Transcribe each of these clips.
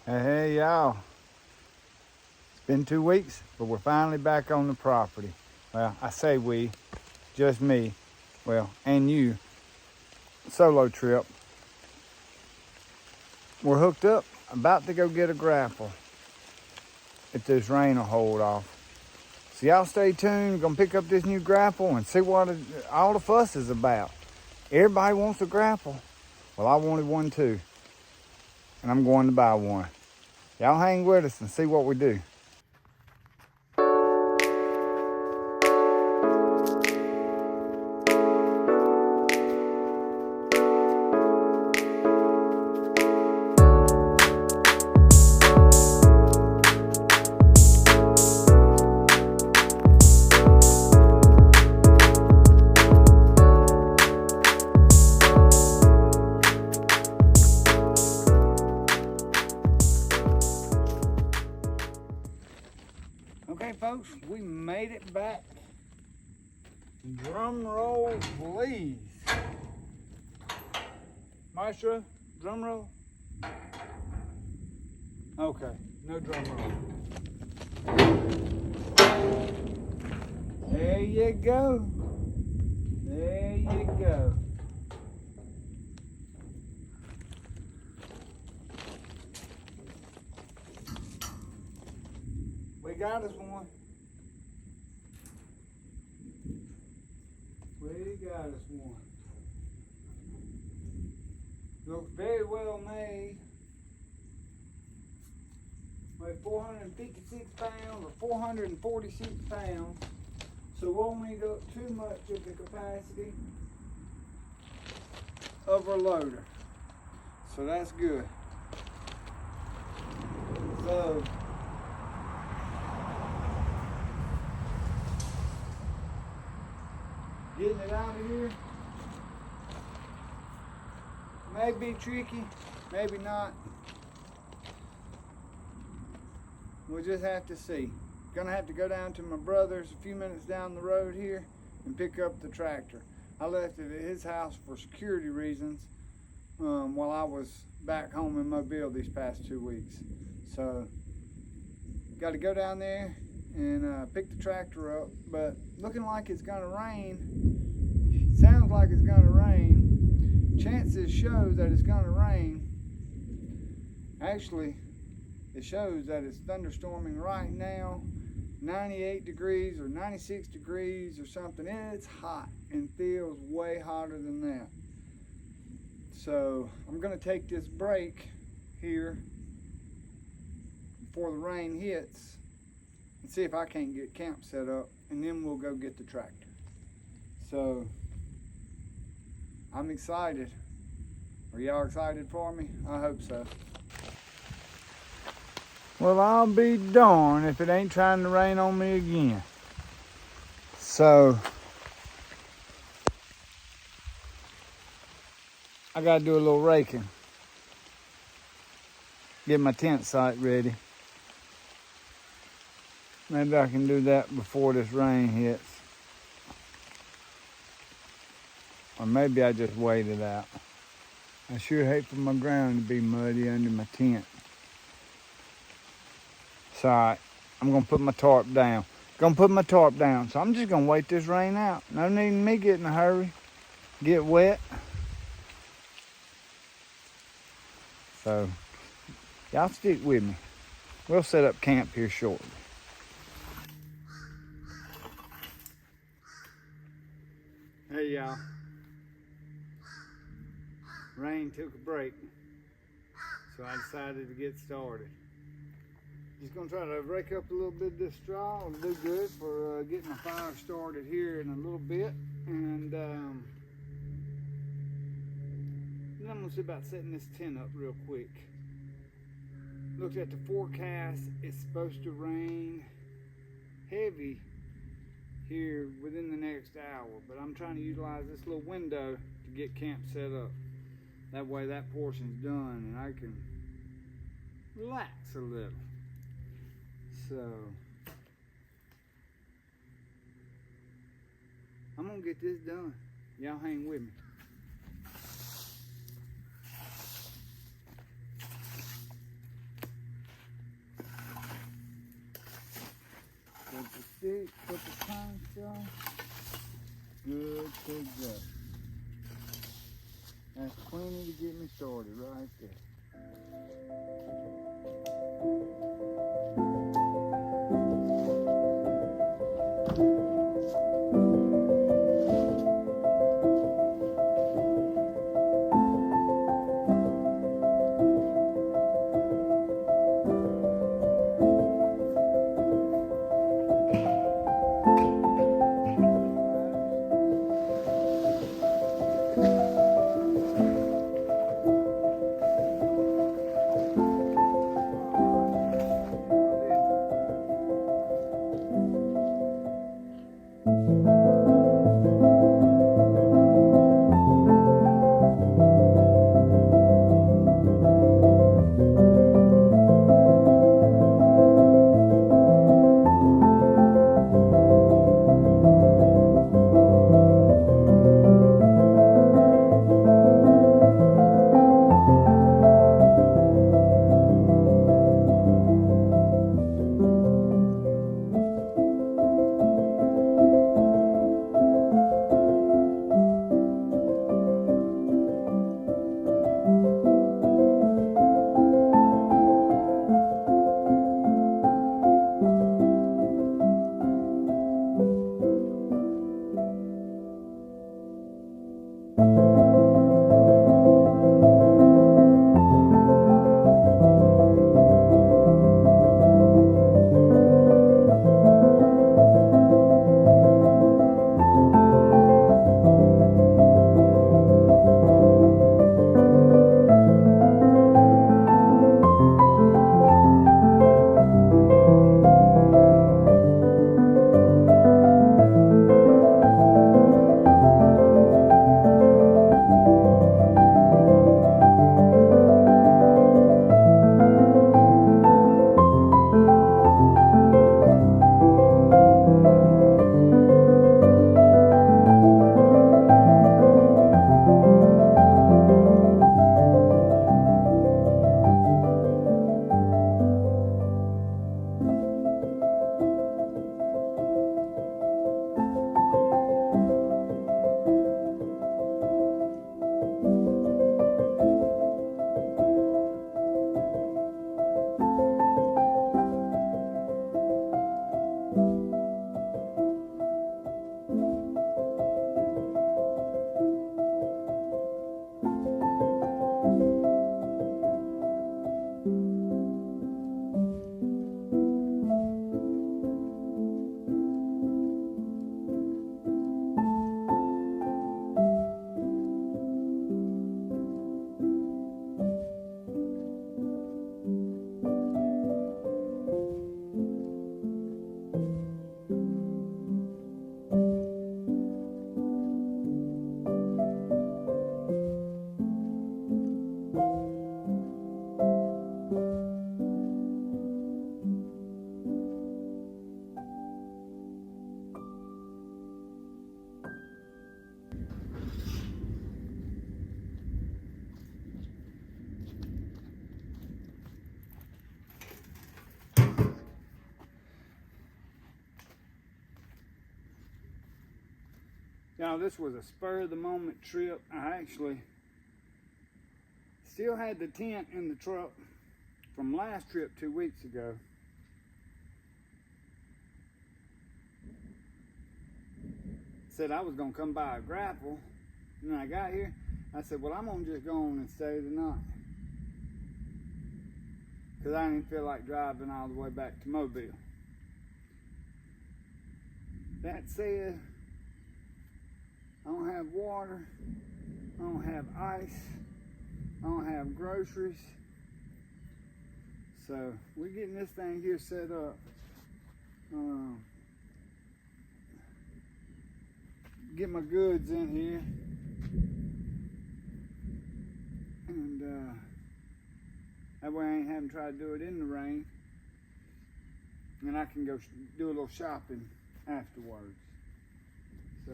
Hey y'all, it's been 2 weeks, but we're finally back on the property. Well, I say we, just me, well, and you. Solo trip. We're hooked up, about to go get a grapple if this rain will hold off. So y'all stay tuned. We're gonna pick up this new grapple and see what all the fuss is about. Everybody wants a grapple. Well, I wanted one too, and I'm going to buy one. Y'all hang with us and see what we do. Okay, folks, we made it back. Drum roll, please. Maestro, drum roll. Okay, no drum roll. There you go. There you go. We got us one. We got us one. Looks very well made. Weigh 456 pounds or 446 pounds. So won't eat up too much of the capacity of our loader. So that's good. So getting it out of here may be tricky, maybe not. We'll just have to see. Gonna have to go down to my brother's a few minutes down the road here and pick up the tractor. I left it at his house for security reasons while I was back home in Mobile these past 2 weeks. So got to go down there and pick the tractor up, but looking like it's gonna rain. Sounds like it's gonna rain. Chances show that it's gonna rain. Actually, it shows that it's thunderstorming right now, 98 degrees or 96 degrees or something. It's hot and feels way hotter than that. So I'm gonna take this break here before the rain hits and see if I can't get camp set up, and then we'll go get the tractor. So I'm excited. Are y'all excited for me? I hope so. Well, I'll be darned if it ain't trying to rain on me again. So I gotta do a little raking. Get my tent site ready. Maybe I can do that before this rain hits. Or maybe I just wait it out. I sure hate for my ground to be muddy under my tent. It's alright. I'm gonna put my tarp down. So I'm just gonna wait this rain out. No need me get in a hurry. Get wet. So y'all stick with me. We'll set up camp here shortly. Hey y'all. Rain took a break, so I decided to get started. Just gonna try to rake up a little bit of this straw and do good for getting my fire started here in a little bit. And then I'm gonna see about setting this tent up real quick. Looked at the forecast, it's supposed to rain heavy here within the next hour, but I'm trying to utilize this little window to get camp set up. That way that portion's done and I can relax a little. So I'm gonna get this done. Y'all hang with me. the stick, put the tank on. Good to go. That's plenty to get me started right there. Now, this was a spur of the moment trip. I actually still had the tent in the truck from last trip 2 weeks ago. Said I was gonna come by a grapple, and then I got here. I said, well, I'm gonna just go on and stay the night, because I didn't feel like driving all the way back to Mobile. That said, I don't have water, I don't have ice, I don't have groceries. So we're getting this thing here set up. Get my goods in here, and that way I ain't having to try to do it in the rain, and I can go do a little shopping afterwards. So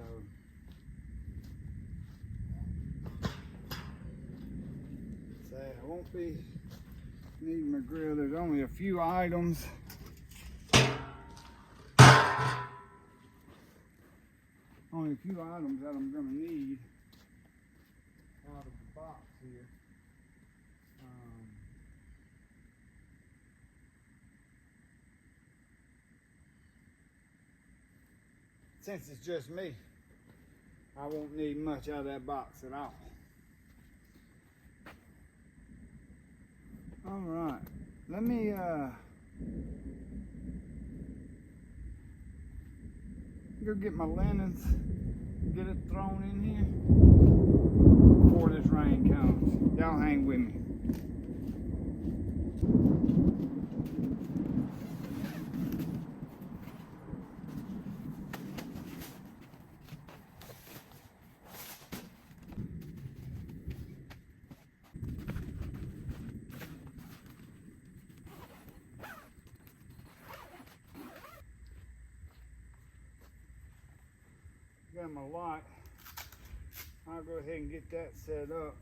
I won't be needing my grill. There's only a few items. only a few items that I'm gonna need out of the box here. Since it's just me, I won't need much out of that box at all. All right, let me go get my linens, get it thrown in here before this rain comes. Y'all hang with me. Got my light. I'll go ahead and get that set up.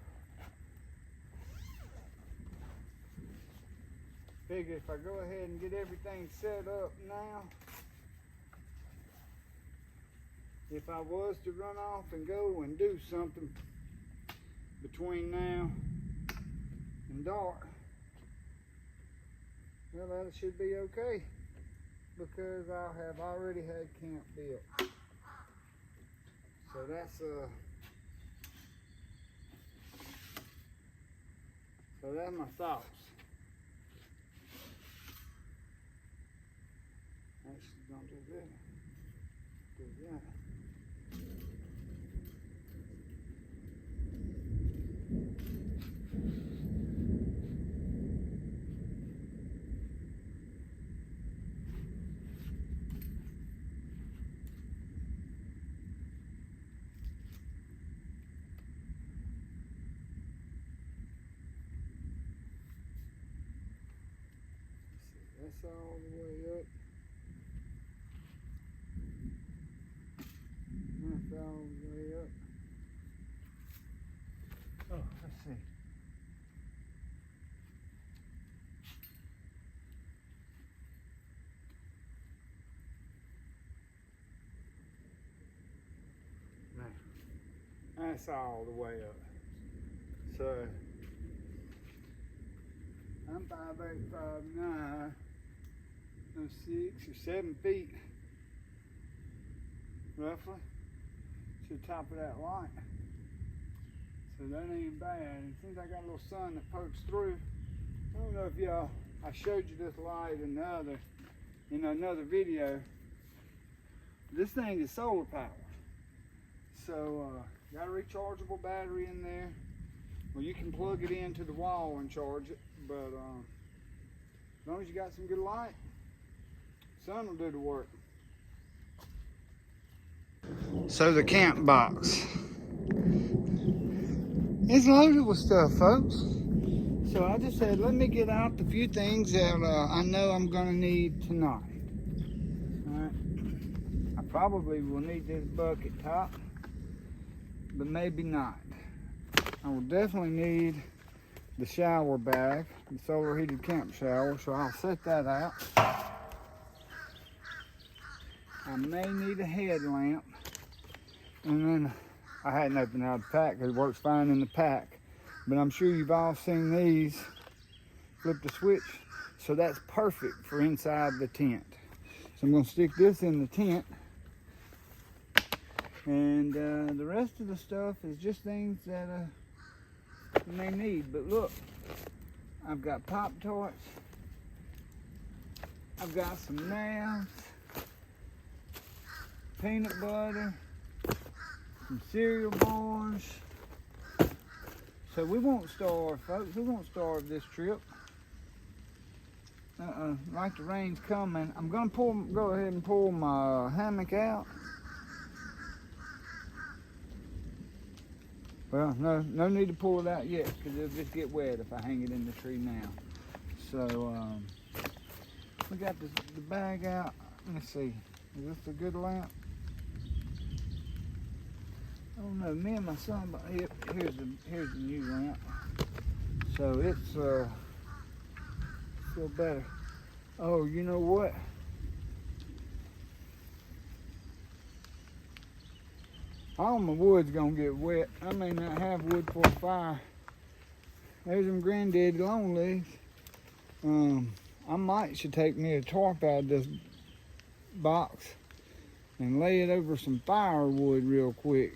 Figure if I go ahead and get everything set up now, if I was to run off and go and do something between now and dark, well, that should be okay, because I'll have already had camp built. So that's my thoughts. Actually, don't do that. Do that. That's all the way up. That's all the way up. Oh, let's see. Now, that's all the way up. So, I'm 5'8", 5'9", no 6 or 7 feet, roughly, to the top of that light. So that ain't bad. And since I got a little sun that pokes through, I don't know if y'all, I showed you this light in another video. This thing is solar powered. So got a rechargeable battery in there. Well, you can plug it into the wall and charge it, but as long as you got some good light, sun will do the work. So the camp box, it's loaded with stuff, folks. So I just said, let me get out the few things that I know I'm gonna need tonight. All right. I probably will need this bucket top, but maybe not. I will definitely need the shower bag, the solar heated camp shower, so I'll set that out. I may need a headlamp, and then I hadn't opened out the pack because it works fine in the pack, but I'm sure you've all seen these. Flip the switch, so that's perfect for inside the tent. So I'm going to stick this in the tent, and the rest of the stuff is just things that you may need. But look, I've got Pop-Tarts, I've got some nails, peanut butter, some cereal bars. So we won't starve, folks. We won't starve this trip. Like the rain's coming, I'm gonna go ahead and pull my hammock out. Well, no need to pull it out yet, because it'll just get wet if I hang it in the tree now. So we got the bag out. Let's see, is this a good lamp? I don't know. Me and my son, but here's the new lamp. So it's feel better. Oh, you know what? All my wood's gonna get wet. I may not have wood for a fire. There's them granddaddy long legs. I might should take me a tarp out of this box and lay it over some firewood real quick.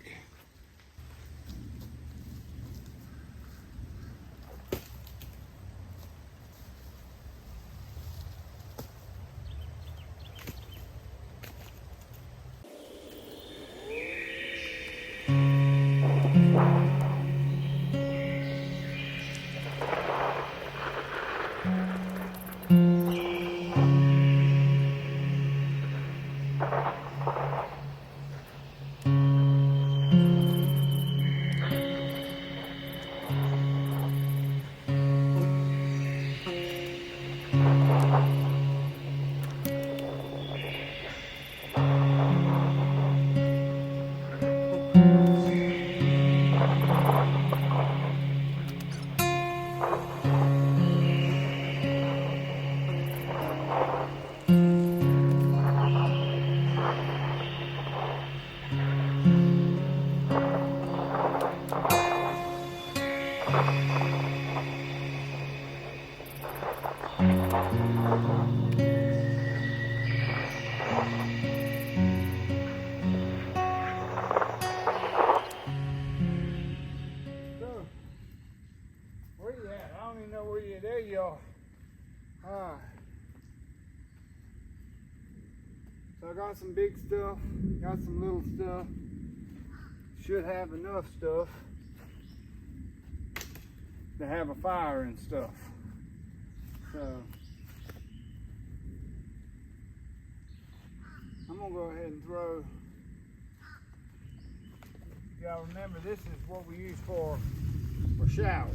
There you are. So I got some big stuff, got some little stuff. Should have enough stuff to have a fire and stuff. So I'm gonna go ahead and throw. Y'all remember, this is what we use for shower.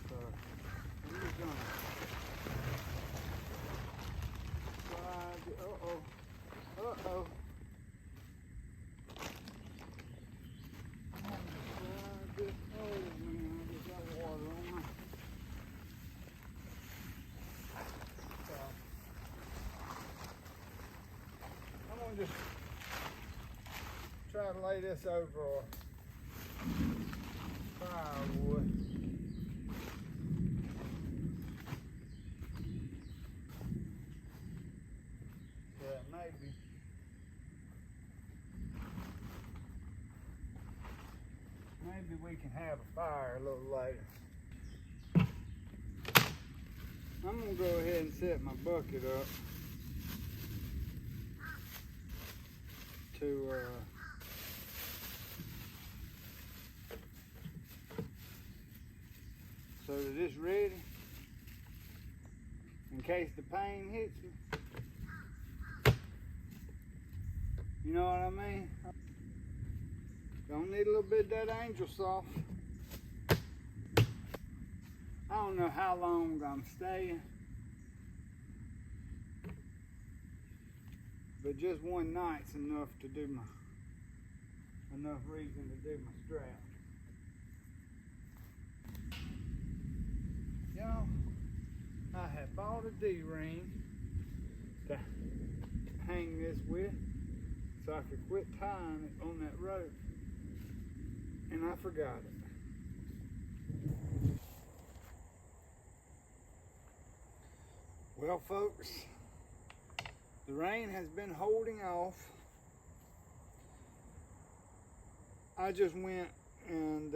So I'm just gonna slide the, uh-oh. Slide this, oh man, I just got water on me. So I'm gonna just try to lay this over firewood. Yeah, maybe we can have a fire a little later. I'm gonna go ahead and set my bucket up to so that it's ready in case the pain hits me. You know what I mean? Don't need a little bit of that angel sauce. I don't know how long I'm staying, but just one night's enough to do enough reason to do my strap. Y'all, I had bought a D-ring to hang this with so I could quit tying it on that rope, and I forgot it. Well, folks, the rain has been holding off. I just went and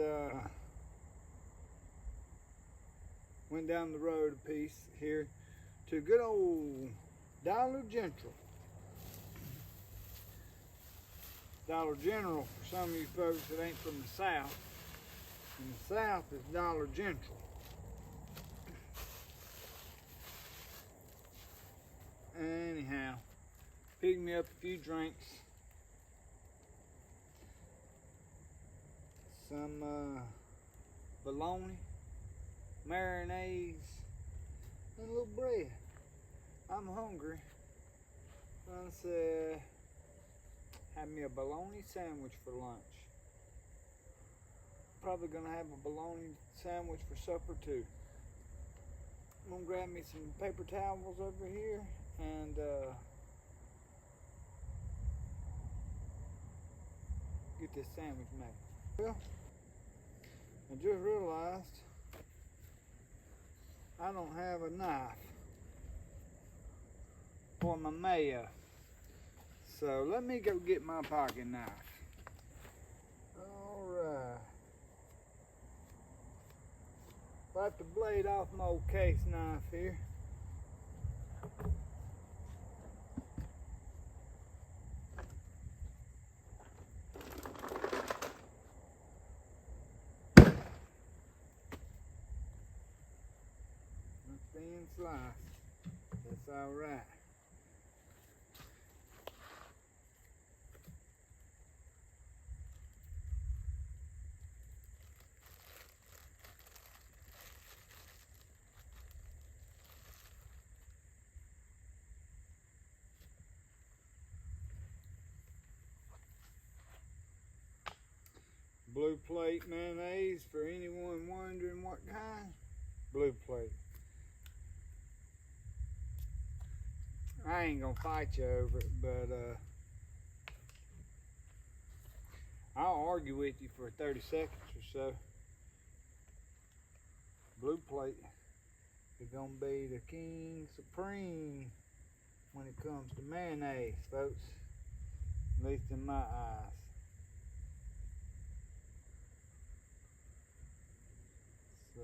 went down the road a piece here to good old Dollar General. Dollar General, for some of you folks that ain't from the South. In the South is Dollar General. Anyhow, pick me up a few drinks. Some bologna, marinades, and a little bread. I'm hungry. I said, have me a bologna sandwich for lunch. Probably gonna have a bologna sandwich for supper too. I'm gonna grab me some paper towels over here and get this sandwich made. Well, I just realized I don't have a knife for my mayo. So let me go get my pocket knife. Alright. Wipe the blade off my old case knife here. Thin slice. That's alright. Blue plate mayonnaise, for anyone wondering what kind. Blue plate. I ain't gonna fight you over it, but I'll argue with you for 30 seconds or so. Blue plate is gonna be the king supreme when it comes to mayonnaise, folks. At least in my eyes. So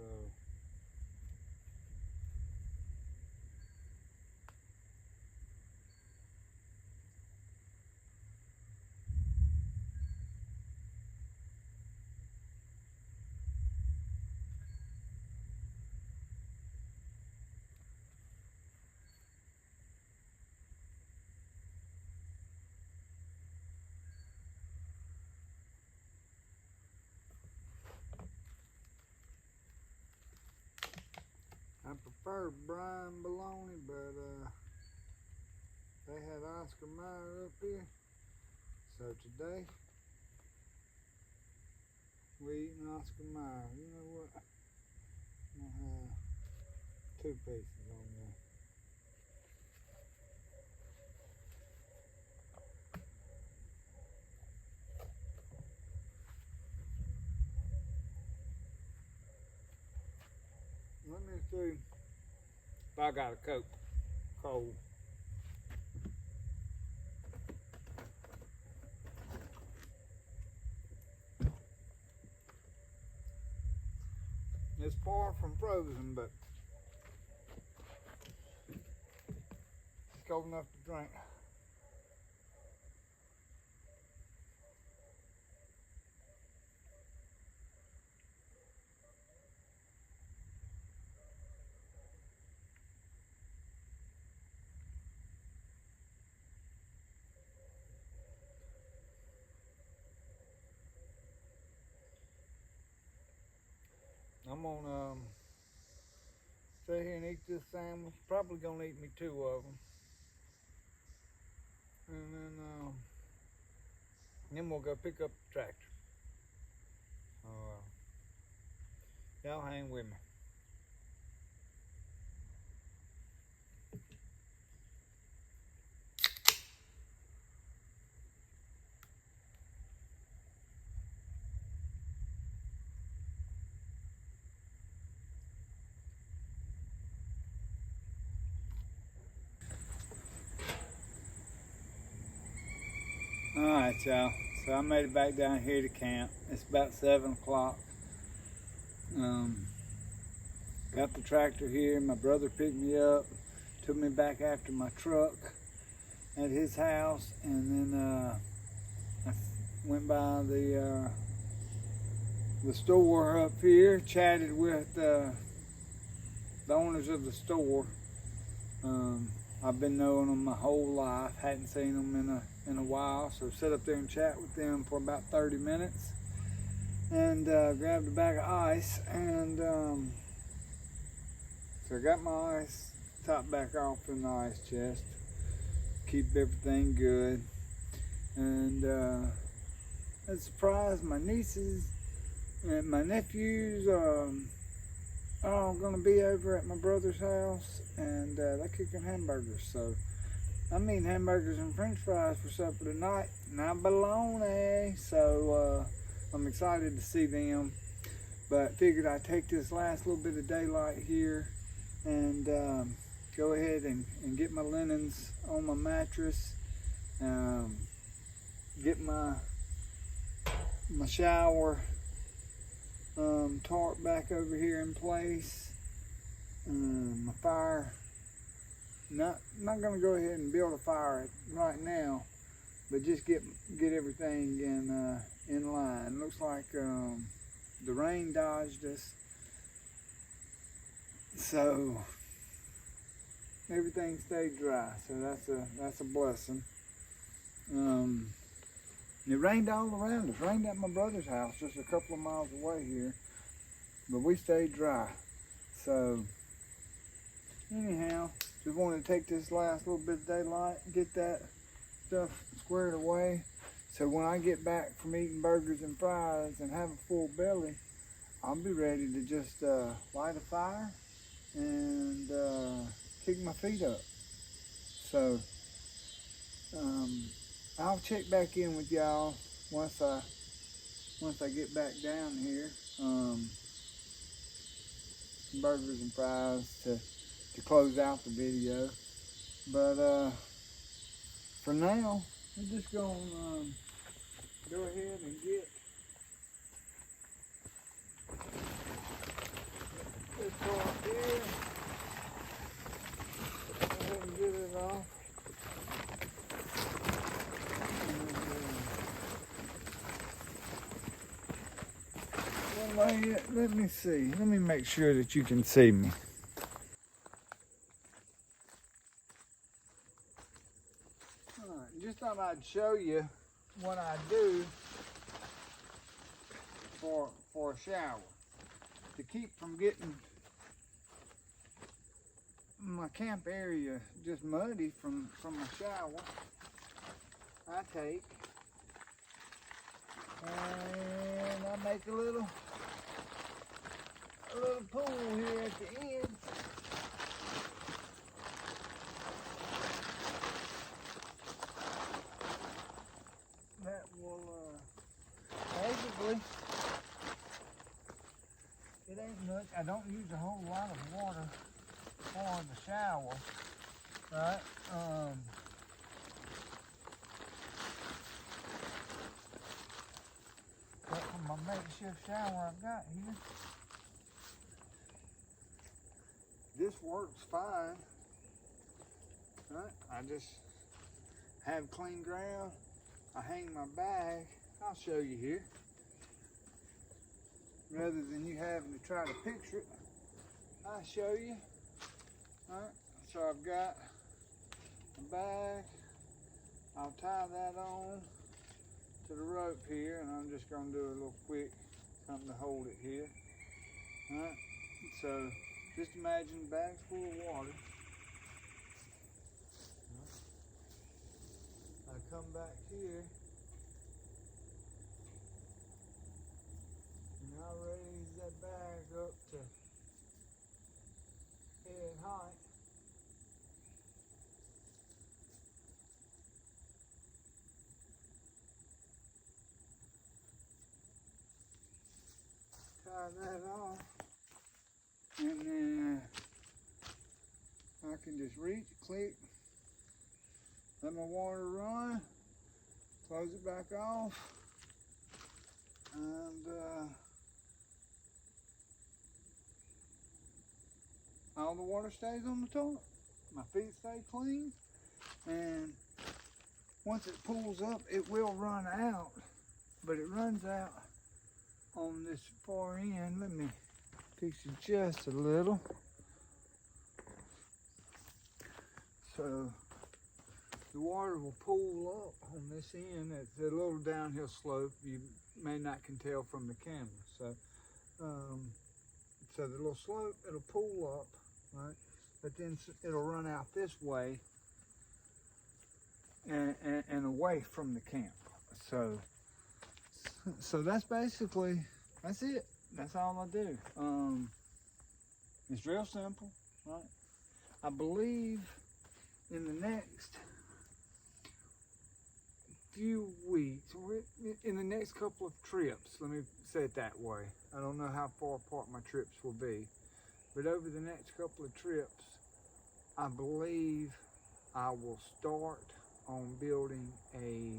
I prefer brine bologna, but they had Oscar Mayer up here, so today we eating Oscar Mayer. You know what? I'm gonna have 2 pieces on there. Let me see if I got a Coke cold. It's far from frozen, but it's cold enough to drink. I'm gonna stay here and eat this sandwich. Probably gonna eat me 2 of them, and then we'll go pick up the tractor. So y'all hang with me. Alright, y'all, so I made it back down here to camp. It's about 7 o'clock. Got the tractor here. My brother picked me up, took me back after my truck at his house, and then I went by the store up here, chatted with the owners of the store. I've been knowing them my whole life, hadn't seen them in a while, so sit up there and chat with them for about 30 minutes, and grabbed a bag of ice, and so I got my ice top back off in the ice chest, keep everything good, and I was surprised my nieces and my nephews are gonna be over at my brother's house, and they're cooking hamburgers, so I'm eating hamburgers and french fries for supper tonight, not bologna, so I'm excited to see them. But figured I'd take this last little bit of daylight here and go ahead and get my linens on my mattress, get my shower tarp back over here in place, my fire. Not gonna go ahead and build a fire right now, but just get everything in line. Looks like the rain dodged us, so everything stayed dry. So that's a blessing. It rained all around us. Rained at my brother's house just a couple of miles away here, but we stayed dry. So anyhow, just wanted to take this last little bit of daylight, get that stuff squared away, so when I get back from eating burgers and fries and have a full belly, I'll be ready to just light a fire and kick my feet up. So I'll check back in with y'all once I get back down here. Burgers and fries to close out the video, but for now we're just gonna go ahead and get this part here. Go ahead and get it off. Let me see. Let me make sure that you can see me. Alright, just thought I'd show you what I do for a shower. To keep from getting my camp area just muddy from my shower, I take and I make a little pool here at the end. That will basically, it ain't much. I don't use a whole lot of water for the shower, right? But for my makeshift shower I've got here, this works fine, right? I just have clean ground. I hang my bag. I'll show you here. Rather than you having to try to picture it, I'll show you. All right, so I've got a bag. I'll tie that on to the rope here, and I'm just gonna do a little quick something to hold it here. All right, so just imagine a bag's full of water. I come back here and I raise that bag up to head height. Tie that off, and then I can just reach, click, let my water run, close it back off, and all the water stays on the top. My feet stay clean, and once it pulls up, it will run out, but it runs out on this far end. Let me fix it just a little. So the water will pool up on this end. It's a little downhill slope. You may not can tell from the camera. So, so the little slope, it'll pool up, right? But then it'll run out this way and away from the camp. So that's basically, that's it. That's all I do. It's real simple, right? I believe in the next few weeks, in the next couple of trips, let me say it that way. I don't know how far apart my trips will be, but over the next couple of trips, I believe I will start on building a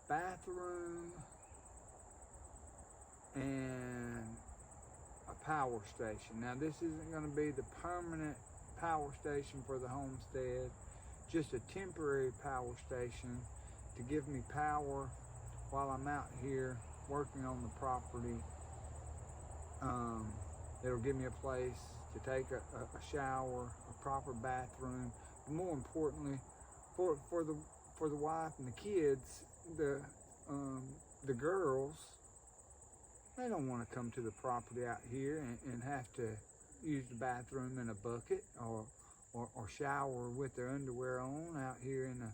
bathroom and a power station. Now this isn't going to be the permanent power station for the homestead, just a temporary power station to give me power while I'm out here working on the property. It'll give me a place to take a shower, a proper bathroom, but more importantly, for the wife and the kids, the girls, they don't want to come to the property out here and have to use the bathroom in a bucket or shower with their underwear on out here in the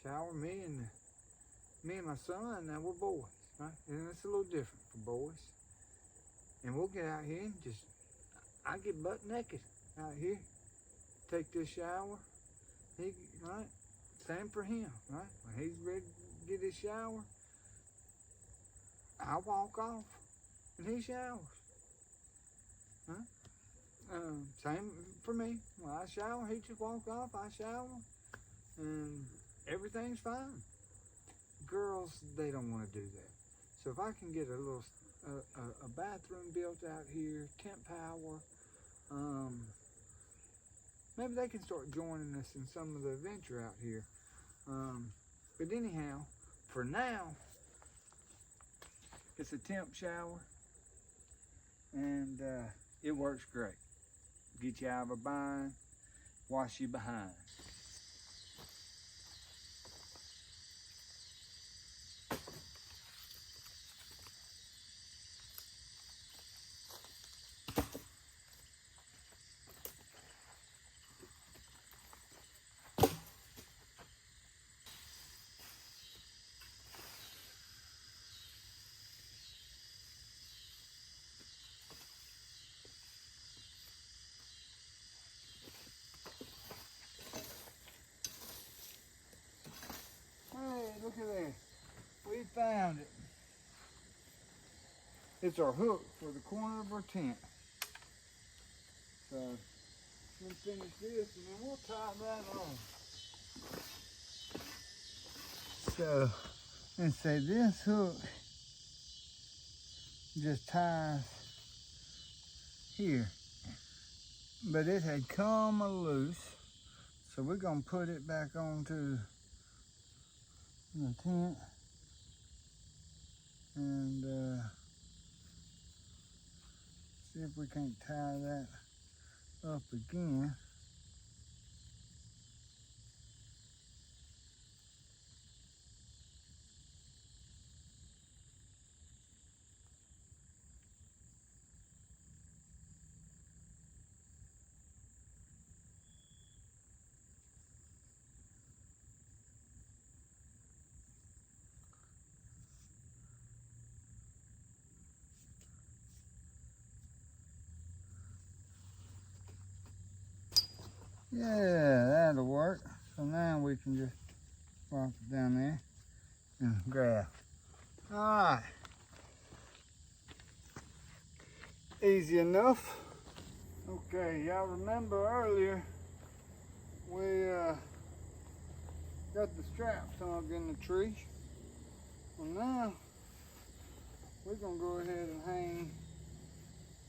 shower. Me and my son, now we're boys, right? And it's a little different for boys. And we'll get out here and I get butt naked out here, take this shower. Right? Same for him, right? When he's ready to get his shower, I walk off and he showers. Right? Same for me. When I shower, he just walk off, I shower, and everything's fine. Girls, they don't want to do that. So if I can get a bathroom built out here, temp power, maybe they can start joining us in some of the adventure out here. But anyhow, for now, it's a temp shower, and it works great. Get you out of a bind, wash you behind. Look at that. We found it. It's our hook for the corner of our tent. So, we'll finish this and then we'll tie that on. So, let's say this hook just ties here. But it had come loose. So we're going to put it back onto the tent and see if we can't tie that up again. Yeah, that'll work. So now we can just walk it down there and grab. All right. Easy enough. Okay, y'all remember earlier we got the straps hung in the tree. Well, now we're gonna go ahead and hang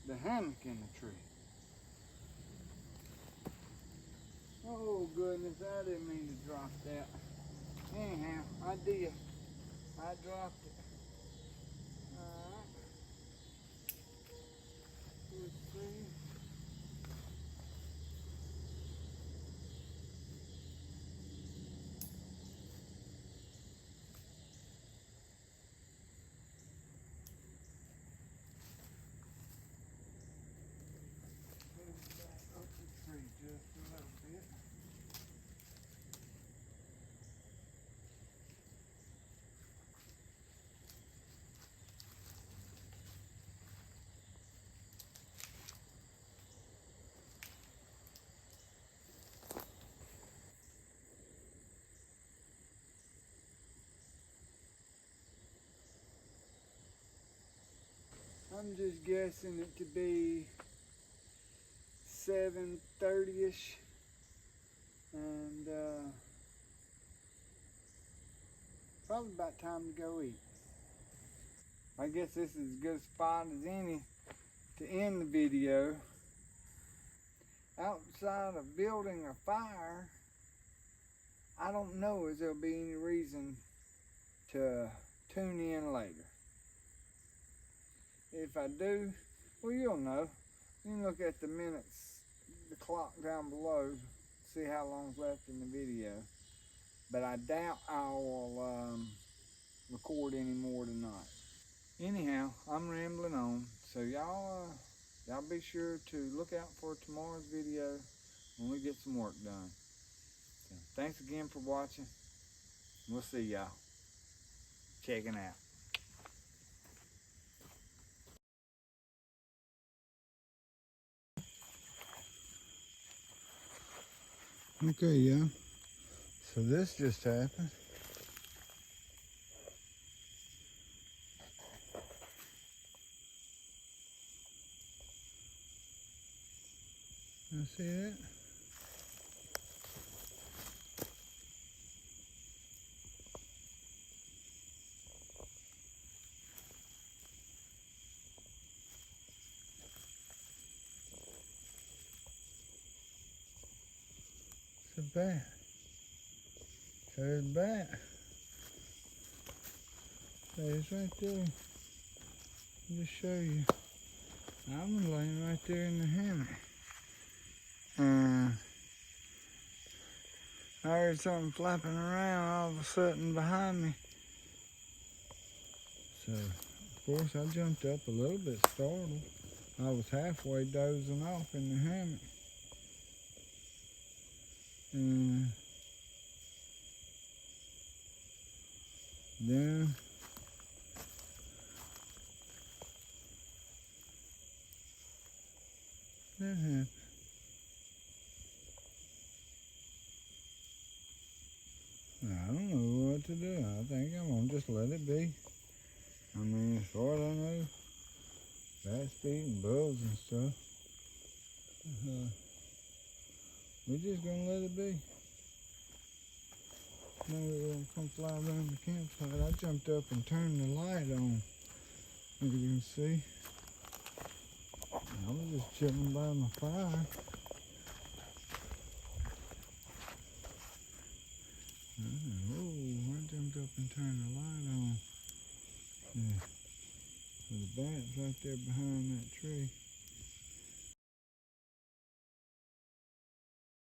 the hammock in the tree. Oh goodness, I didn't mean to drop that. Anyhow, I did. I dropped it. Alright. Let's see. Move back up the tree just a little bit. I'm just guessing it to be 7:30ish, and probably about time to go eat. I guess this is as good a spot as any to end the video. Outside of building a fire, I don't know if there'll be any reason to tune in later. If I do, well, you'll know. You can look at the minutes, the clock down below, see how long's left in the video. But I doubt I will record any more tonight. Anyhow, I'm rambling on, so y'all be sure to look out for tomorrow's video when we get some work done. So, thanks again for watching. We'll see y'all. Checking out. Okay, yeah. So this just happened. You see that? It's a bat. There's a bat. There's right there. I'll just show you. I'm laying right there in the hammock. I heard something flapping around all of a sudden behind me. So, of course, I jumped up a little bit startled. I was halfway dozing off in the hammock. And then that happened. I don't know what to do. I think I'm gonna just let it be. I mean, as far as I know, bats eating bugs and stuff. We're just gonna let it be. Now we're gonna come fly around the campsite. I jumped up and turned the light on, as you can see. I was just chilling by my fire. I jumped up and turned the light on. Yeah. So the bat's right there behind that tree.